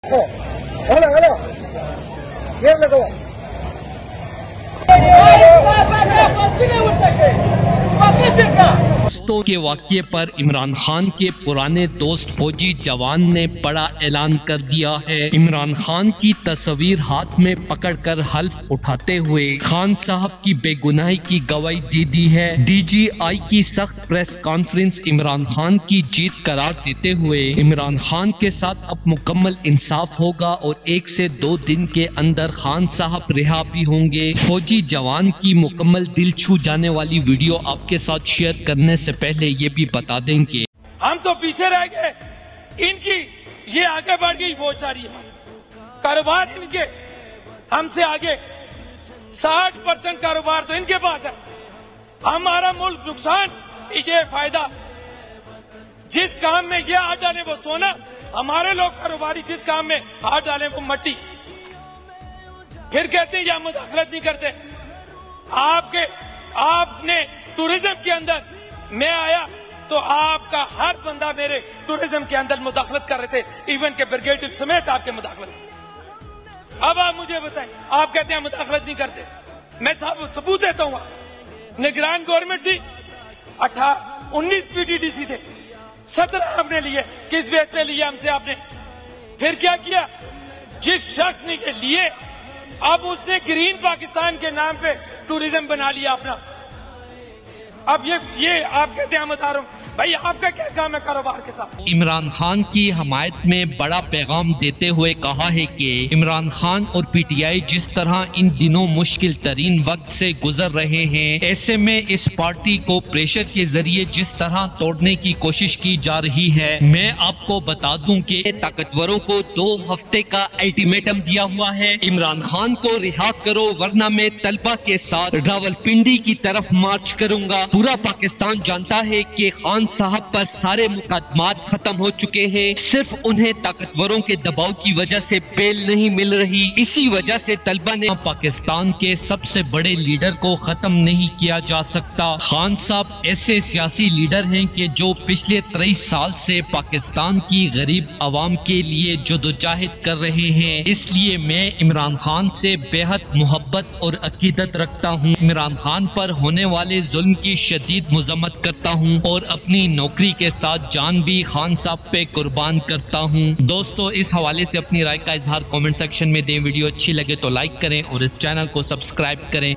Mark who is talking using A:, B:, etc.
A: Hola, hola. Cierra todo.
B: दोस्तों के वाक़ये पर इमरान खान के पुराने दोस्त फौजी जवान ने बड़ा ऐलान कर दिया है। इमरान खान की तस्वीर हाथ में पकड़कर हल्फ उठाते हुए खान साहब की बेगुनाही की गवाही दे दी है। DGI की सख्त प्रेस कॉन्फ्रेंस इमरान खान की जीत करार देते हुए इमरान खान के साथ अब मुकम्मल इंसाफ होगा और 1 से 2 दिन के अंदर खान साहब रिहा भी होंगे। फौजी जवान की मुकम्मल दिल छू जाने वाली वीडियो आपके साथ शेयर करने से पहले ये भी बता दें कि
C: हम तो पीछे रह गए, इनकी ये आगे बढ़ गई फौज सारी, कारोबार इनके हमसे आगे, 60% कारोबार तो इनके पास है। हमारा मुल्क नुकसान, ये फायदा। जिस काम में ये हाथ डाले वो सोना, हमारे लोग कारोबारी जिस काम में हाथ डाले वो मट्टी। फिर कहते हैं या मुदाखलत नहीं करते। आपने टूरिज्म के अंदर मैं आया तो आपका हर बंदा मेरे टूरिज्म के अंदर मुदाखलत कर रहे थे, इवन के ब्रिगेडियर समेत आपके मुदाखलत। अब आप मुझे बताएं, आप कहते हैं मुदाखलत नहीं करते, मैं सबूत देता हूं। निगरान गवर्नमेंट थी, 19 PTDC थे, 17 हमने लिए। किस बेस पे लिए हमसे आपने? फिर क्या किया? जिस शख्स ने लिए अब उसने ग्रीन पाकिस्तान के नाम पे टूरिज्म बना लिया अपना। अब ये आप कहते हैं मैं बता रहा हूं भाई, आपका क्या काम है कारोबार के साथ?
B: इमरान खान की हमायत में बड़ा पैगाम देते हुए कहा है कि इमरान खान और PTI जिस तरह इन दिनों मुश्किल तरीन वक्त से गुजर रहे हैं, ऐसे में इस पार्टी को प्रेशर के जरिए जिस तरह तोड़ने की कोशिश की जा रही है, मैं आपको बता दूं कि ताकतवरों को 2 हफ्ते का अल्टीमेटम दिया हुआ है। इमरान खान को रिहा करो वरना मैं तलबा के साथ रावलपिंडी की तरफ मार्च करूंगा। पूरा पाकिस्तान जानता है कि खान साहब पर सारे मुकदमात खत्म हो चुके हैं, सिर्फ उन्हें ताकतवरों के दबाव की वजह से बेल नहीं मिल रही। इसी वजह से तलबा ने पाकिस्तान के सबसे बड़े लीडर को खत्म नहीं किया जा सकता। खान साहब ऐसे सियासी लीडर हैं कि जो पिछले 23 साल से पाकिस्तान की गरीब आवाम के लिए जदोजहद कर रहे हैं। इसलिए मैं इमरान खान से बेहद मोहब्बत और अकीदत रखता हूँ। इमरान खान पर होने वाले जुल्म की शदीद मजम्मत करता हूँ और अपनी नौकरी के साथ जान भी खान साहब पे कुर्बान करता हूँ। दोस्तों, इस हवाले से अपनी राय का इजहार कमेंट सेक्शन में दें। वीडियो अच्छी लगे तो लाइक करें और इस चैनल को सब्सक्राइब करें।